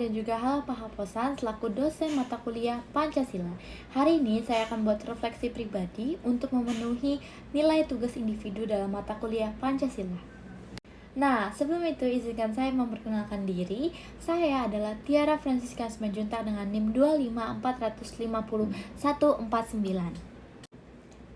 dan juga halo Pak Haposan selaku dosen mata kuliah Pancasila. Hari ini saya akan buat refleksi pribadi untuk memenuhi nilai tugas individu dalam mata kuliah Pancasila. Nah, sebelum itu izinkan saya memperkenalkan diri. Saya adalah Tiara Francisca Simanjuntak dengan NIM 254504149.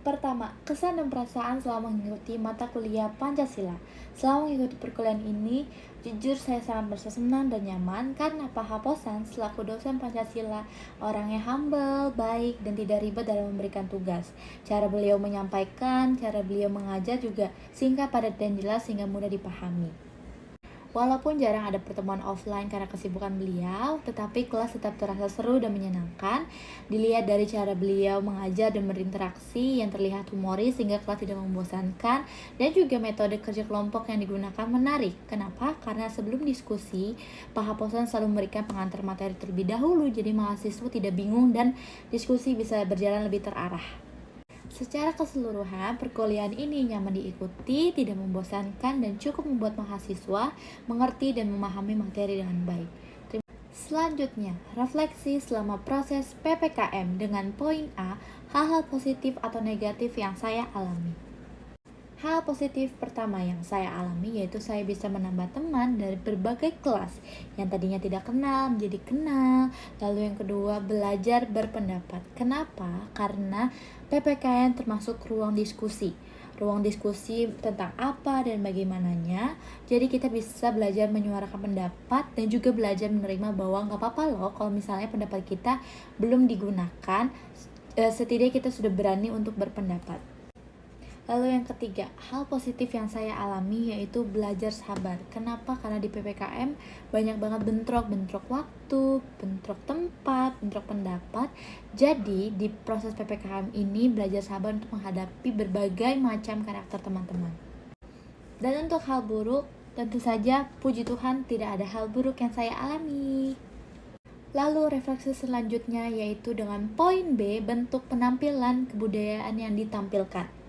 Pertama, kesan dan perasaan selama mengikuti mata kuliah Pancasila. Selama mengikuti perkuliahan ini, jujur saya sangat merasa senang dan nyaman karena Pak Haposan selaku dosen Pancasila orangnya humble, baik, dan tidak ribet dalam memberikan tugas. Cara beliau menyampaikan, cara beliau mengajar juga singkat, padat, dan jelas sehingga mudah dipahami. Walaupun jarang ada pertemuan offline karena kesibukan beliau, tetapi kelas tetap terasa seru dan menyenangkan. Dilihat dari cara beliau mengajar dan berinteraksi yang terlihat humoris sehingga kelas tidak membosankan, dan juga metode kerja kelompok yang digunakan menarik. Kenapa? Karena sebelum diskusi, Pak Haposan selalu memberikan pengantar materi terlebih dahulu, jadi mahasiswa tidak bingung dan diskusi bisa berjalan lebih terarah. Secara keseluruhan, perkuliahan ini nyaman diikuti, tidak membosankan, dan cukup membuat mahasiswa mengerti dan memahami materi dengan baik. Selanjutnya, refleksi selama proses PPKM dengan poin A, hal-hal positif atau negatif yang saya alami. Hal positif pertama yang saya alami yaitu saya bisa menambah teman dari berbagai kelas yang tadinya tidak kenal menjadi kenal. Lalu yang kedua, belajar berpendapat. Kenapa? Karena PPKN termasuk ruang diskusi tentang apa dan bagaimananya. Jadi kita bisa belajar menyuarakan pendapat dan juga belajar menerima bahwa nggak apa-apa loh kalau misalnya pendapat kita belum digunakan. Setidaknya kita sudah berani untuk berpendapat. Lalu yang ketiga, hal positif yang saya alami yaitu belajar sabar. Kenapa? Karena di PPKM banyak banget bentrok waktu, bentrok tempat, bentrok pendapat. Jadi di proses PPKM ini belajar sabar untuk menghadapi berbagai macam karakter teman-teman. Dan untuk hal buruk, tentu saja puji Tuhan tidak ada hal buruk yang saya alami. Lalu refleksi selanjutnya yaitu dengan poin B, bentuk penampilan kebudayaan yang ditampilkan.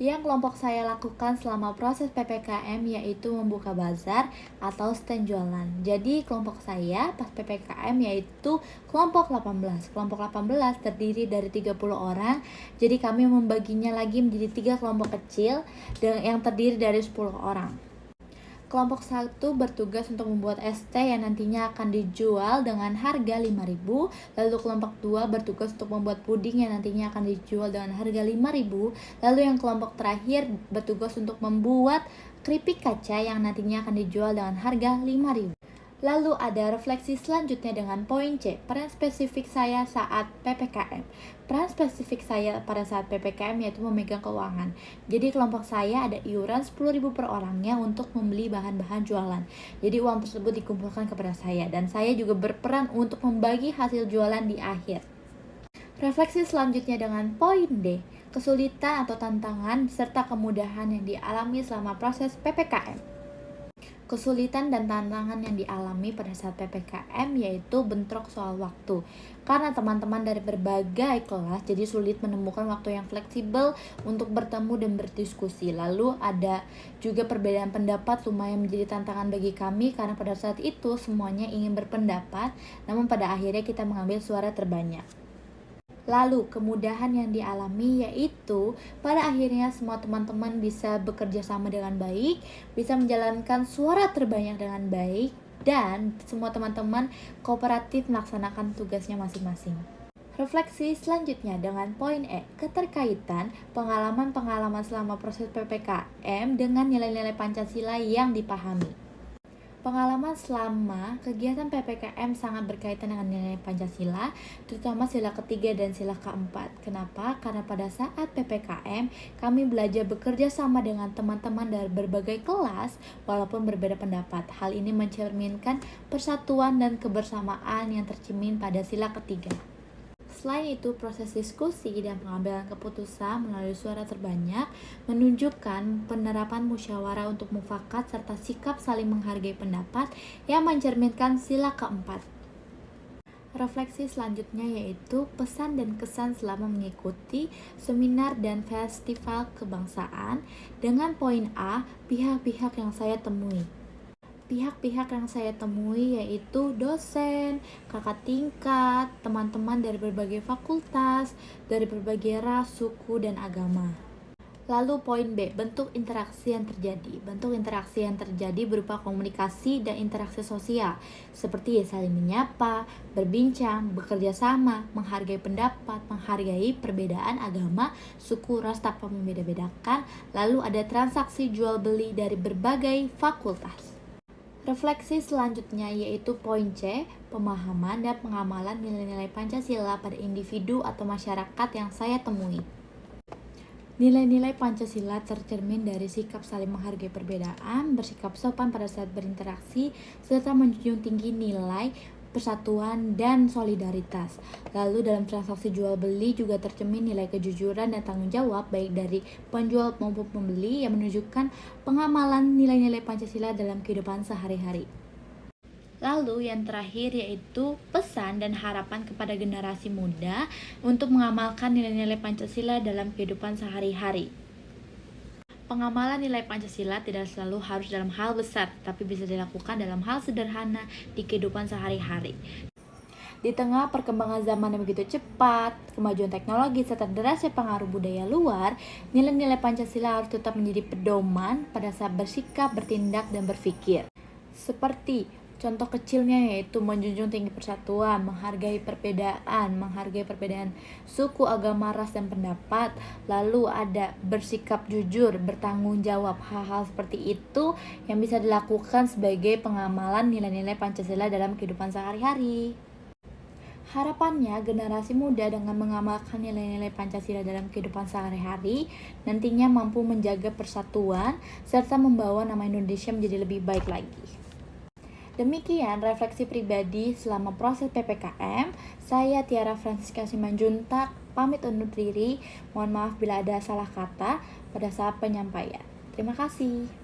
Yang kelompok saya lakukan selama proses PPKM yaitu membuka bazar atau stand jualan. Jadi kelompok saya pas PPKM yaitu kelompok 18. Kelompok 18 terdiri dari 30 orang. Jadi kami membaginya lagi menjadi 3 kelompok kecil yang terdiri dari 10 orang. Kelompok 1 bertugas untuk membuat es teh yang nantinya akan dijual dengan harga 5.000. Lalu kelompok 2 bertugas untuk membuat puding yang nantinya akan dijual dengan harga 5.000. Lalu yang kelompok terakhir bertugas untuk membuat keripik kaca yang nantinya akan dijual dengan harga 5.000. Lalu ada refleksi selanjutnya dengan poin C, peran spesifik saya saat PPKM. Peran spesifik saya pada saat PPKM yaitu memegang keuangan. Jadi kelompok saya ada iuran 10.000 per orangnya untuk membeli bahan-bahan jualan. Jadi uang tersebut dikumpulkan kepada saya dan saya juga berperan untuk membagi hasil jualan di akhir. Refleksi selanjutnya dengan poin D, kesulitan atau tantangan serta kemudahan yang dialami selama proses PPKM. Kesulitan dan tantangan yang dialami pada saat PPKM yaitu bentrok soal waktu. Karena teman-teman dari berbagai kelas jadi sulit menemukan waktu yang fleksibel untuk bertemu dan berdiskusi. Lalu ada juga perbedaan pendapat lumayan menjadi tantangan bagi kami karena pada saat itu semuanya ingin berpendapat, namun pada akhirnya kita mengambil suara terbanyak. Lalu kemudahan yang dialami yaitu pada akhirnya semua teman-teman bisa bekerja sama dengan baik, bisa menjalankan suara terbanyak dengan baik, dan semua teman-teman kooperatif melaksanakan tugasnya masing-masing. Refleksi selanjutnya dengan poin E, keterkaitan pengalaman-pengalaman selama proses PPKM dengan nilai-nilai Pancasila yang dipahami. Pengalaman selama kegiatan PPKM sangat berkaitan dengan nilai Pancasila, terutama sila ketiga dan sila keempat. Kenapa? Karena pada saat PPKM, kami belajar bekerja sama dengan teman-teman dari berbagai kelas, walaupun berbeda pendapat. Hal ini mencerminkan persatuan dan kebersamaan yang tercermin pada sila ketiga. Selain itu, proses diskusi dan pengambilan keputusan melalui suara terbanyak menunjukkan penerapan musyawarah untuk mufakat serta sikap saling menghargai pendapat yang mencerminkan sila keempat. Refleksi selanjutnya yaitu pesan dan kesan selama mengikuti seminar dan festival kebangsaan dengan poin A, pihak-pihak yang saya temui. pihak-pihak yang saya temui yaitu dosen, kakak tingkat, teman-teman dari berbagai fakultas, dari berbagai ras, suku, dan agama. Lalu poin B, bentuk interaksi yang terjadi. Bentuk interaksi yang terjadi berupa komunikasi dan interaksi sosial, seperti saling menyapa, berbincang, bekerja sama, menghargai pendapat, menghargai perbedaan agama, suku, ras tanpa membeda-bedakan. Lalu ada transaksi jual beli dari berbagai fakultas. Refleksi selanjutnya yaitu poin C, pemahaman dan pengamalan nilai-nilai Pancasila pada individu atau masyarakat yang saya temui. Nilai-nilai Pancasila tercermin dari sikap saling menghargai perbedaan, bersikap sopan pada saat berinteraksi, serta menjunjung tinggi nilai persatuan dan solidaritas. Lalu dalam transaksi jual beli juga tercermin nilai kejujuran dan tanggung jawab baik dari penjual maupun pembeli yang menunjukkan pengamalan nilai-nilai Pancasila dalam kehidupan sehari-hari. Lalu yang terakhir yaitu pesan dan harapan kepada generasi muda untuk mengamalkan nilai-nilai Pancasila dalam kehidupan sehari-hari. Pengamalan nilai Pancasila tidak selalu harus dalam hal besar, tapi bisa dilakukan dalam hal sederhana di kehidupan sehari-hari. Di tengah perkembangan zaman yang begitu cepat, kemajuan teknologi serta derasnya pengaruh budaya luar, nilai-nilai Pancasila harus tetap menjadi pedoman pada saat bersikap, bertindak, dan berpikir. Seperti contoh kecilnya yaitu menjunjung tinggi persatuan, menghargai perbedaan suku, agama, ras, dan pendapat. Lalu ada bersikap jujur, bertanggung jawab. Hal-hal seperti itu yang bisa dilakukan sebagai pengamalan nilai-nilai Pancasila dalam kehidupan sehari-hari. Harapannya, generasi muda dengan mengamalkan nilai-nilai Pancasila dalam kehidupan sehari-hari nantinya mampu menjaga persatuan serta membawa nama Indonesia menjadi lebih baik lagi. Demikian refleksi pribadi selama proses PPKM. Saya Tiara Francisca Simanjuntak, pamit undur diri. Mohon maaf bila ada salah kata pada saat penyampaian. Terima kasih.